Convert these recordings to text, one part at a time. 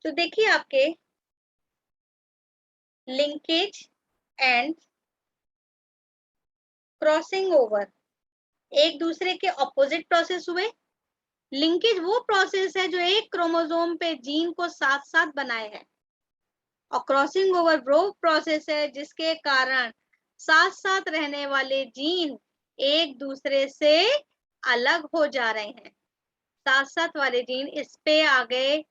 तो देखिए आपके लिंकेज एंड क्रॉसिंग ओवर एक दूसरे के ऑपोजिट प्रोसेस हुए। लिंकेज वो प्रोसेस है जो एक क्रोमोसोम पे जीन को साथ साथ बनाए है, और क्रॉसिंग ओवर वो प्रोसेस है जिसके कारण साथ साथ रहने वाले जीन एक दूसरे से अलग हो जा रहे हैं। साथ साथ वाले जीन इस पे आ गए,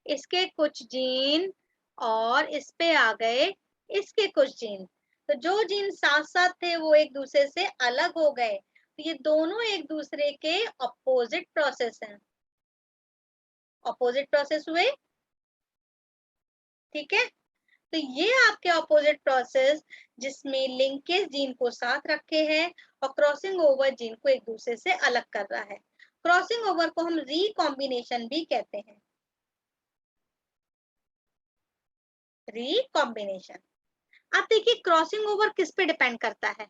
इसके कुछ जीन, और इस पे आ गए इसके कुछ जीन। तो जो जीन साथ साथ थे वो एक दूसरे से अलग हो गए। तो ये दोनों एक दूसरे के अपोजिट प्रोसेस हैं, अपोजिट प्रोसेस हुए। ठीक है, तो ये आपके ऑपोजिट प्रोसेस जिसमें लिंकेज जीन को साथ रखे हैं और क्रॉसिंग ओवर जीन को एक दूसरे से अलग कर रहा है। क्रॉसिंग ओवर को हम रिकॉम्बिनेशन भी कहते हैं, रिकॉम्बिनेशन। आप देखिए क्रॉसिंग ओवर किस पे डिपेंड करता है।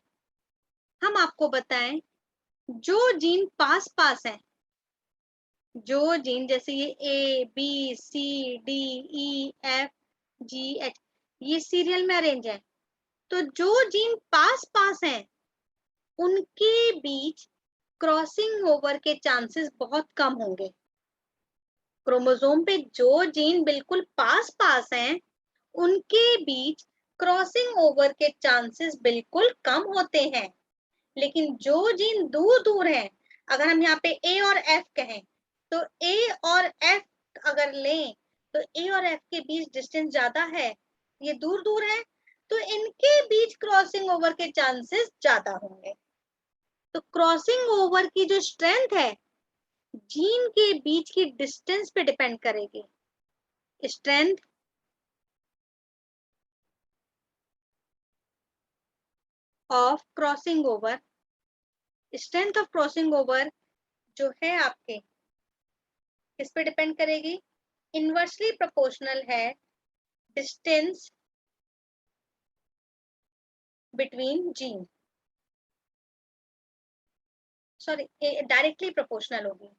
हम आपको बताएं, जो जीन पास पास है, जो जीन जैसे ये A B C D E F G H, ये सीरियल में अरेंज है, तो जो जीन पास पास हैं उनके बीच क्रॉसिंग ओवर के चांसेस बहुत कम होंगे। क्रोमोसोम पे जो जीन बिल्कुल पास पास हैं उनके बीच क्रॉसिंग ओवर के चांसेस बिल्कुल कम होते हैं। लेकिन जो जीन दूर दूर हैं, अगर हम यहाँ पे ए और एफ कहें, तो ए और एफ अगर लें तो ए और एफ के बीच डिस्टेंस ज्यादा है, ये दूर दूर है, तो इनके बीच क्रॉसिंग ओवर के चांसेस ज्यादा होंगे। तो क्रॉसिंग ओवर की जो स्ट्रेंथ है जीन के बीच की डिस्टेंस पे डिपेंड करेगी। Strength of crossing over, strength of crossing over जो है आपके किस पे डिपेंड करेगी, इनवर्सली प्रोपोर्शनल है distance between gene, sorry directly proportional होगी।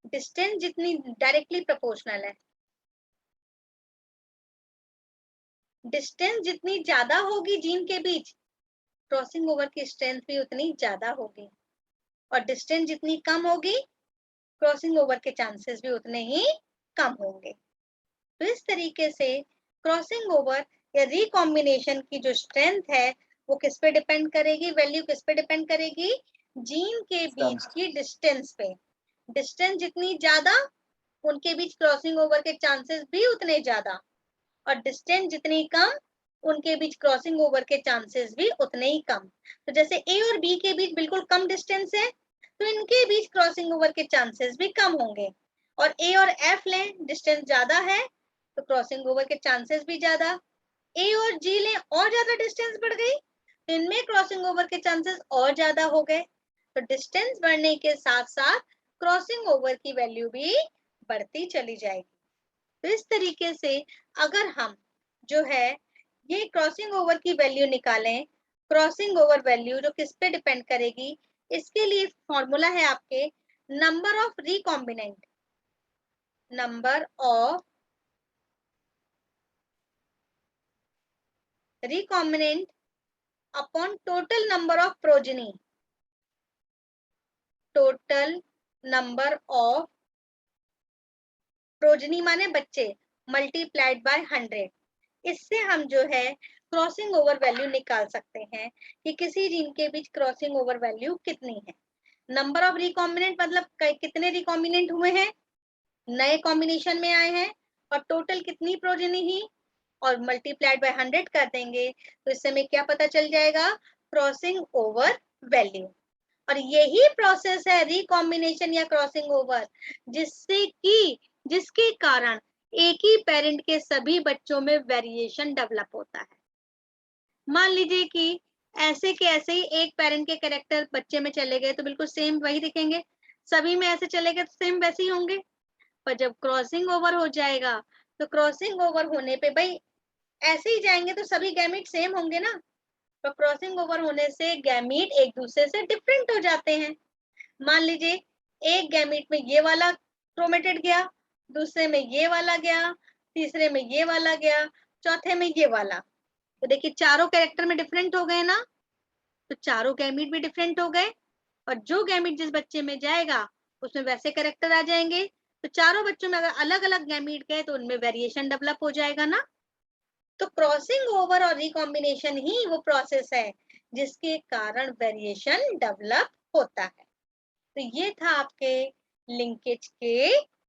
डिस्टेंस जितनी डायरेक्टली प्रोपोर्शनल है, डिस्टेंस जितनी ज्यादा होगी जीन के बीच, क्रॉसिंग ओवर की स्ट्रेंथ भी उतनी ज्यादा होगी, और डिस्टेंस जितनी कम होगी क्रॉसिंग ओवर के चांसेस भी उतने ही कम होंगे। तो इस तरीके से क्रॉसिंग ओवर या रिकॉम्बिनेशन की जो स्ट्रेंथ है वो किस पे डिपेंड करेगी, वैल्यू किस पे डिपेंड करेगी, जीन के बीच की डिस्टेंस पे। डिस्टेंस जितनी ज्यादा उनके बीच क्रॉसिंग ओवर के चांसेस भी उतने ज्यादा, और डिस्टेंस जितनी कम उनके बीच क्रॉसिंग ओवर के चांसेस भी उतने ही कम। तो जैसे ए और बी के बीच बिल्कुल कम डिस्टेंस है, तो इनके बीच क्रॉसिंग ओवर के चांसेस भी कम होंगे। और ए और एफ लें, डिस्टेंस ज्यादा है तो क्रॉसिंग ओवर के चांसेस भी ज्यादा। ए और जी लें, और ज्यादा डिस्टेंस बढ़ गई तो इनमें क्रॉसिंग ओवर के चांसेस और ज्यादा हो गए। तो डिस्टेंस बढ़ने के साथ साथ क्रॉसिंग ओवर की वैल्यू भी बढ़ती चली जाएगी। तो इस तरीके से अगर हम जो है ये क्रॉसिंग ओवर की वैल्यू निकालें, क्रॉसिंग ओवर वैल्यू जो किस पे डिपेंड करेगी, इसके लिए फॉर्मूला है आपके number of recombinant, number of recombinant upon total number of progeny, total number of progeny माने बच्चे, मल्टीप्लाइड बाय 100। इससे हम जो है क्रॉसिंग ओवर वैल्यू निकाल सकते हैं कि किसी जीन के बीच क्रॉसिंग ओवर वैल्यू कितनी है। नंबर ऑफ रिकॉम्बिनेंट मतलब कितने रिकॉम्बिनेंट हुए हैं, नए कॉम्बिनेशन में आए हैं, और टोटल कितनी प्रोजेनी ही, और मल्टीप्लाइड बाय 100 कर देंगे तो इससे हमें क्या पता चल जाएगा, क्रॉसिंग ओवर वैल्यू। और यही प्रोसेस है रिकॉम्बिनेशन या क्रॉसिंग ओवर, जिससे कि जिसके कारण एक ही पेरेंट के सभी बच्चों में वेरिएशन डेवलप होता है। मान लीजिए कि ऐसे के ऐसे ही एक पेरेंट के कैरेक्टर बच्चे में चले गए तो बिल्कुल सेम वही दिखेंगे, सभी में ऐसे चले गए तो सेम वैसे ही होंगे। पर जब क्रॉसिंग ओवर हो जाएगा तो क्रॉसिंग ओवर होने पे भाई ऐसे ही जाएंगे तो सभी गैमीट सेम होंगे ना, तो क्रॉसिंग ओवर होने से गैमीट एक दूसरे से डिफरेंट हो जाते हैं। मान लीजिए एक गैमीट में ये वाला क्रोमेटिड गया, दूसरे में ये वाला गया, तीसरे में ये वाला गया, चौथे में ये वाला। तो देखिए चारों कैरेक्टर में डिफरेंट हो गए ना, तो चारों गैमीट भी डिफरेंट हो गए, और जो गैमीट जिस बच्चे में जाएगा उसमें वैसे कैरेक्टर आ जाएंगे। तो चारों बच्चों में अगर अलग अलग गैमीट गए तो उनमें वेरिएशन डेवलप हो जाएगा ना। तो क्रॉसिंग ओवर और रिकॉम्बिनेशन ही वो प्रोसेस है जिसके कारण वेरिएशन डेवलप होता है। तो ये था आपके लिंकेज के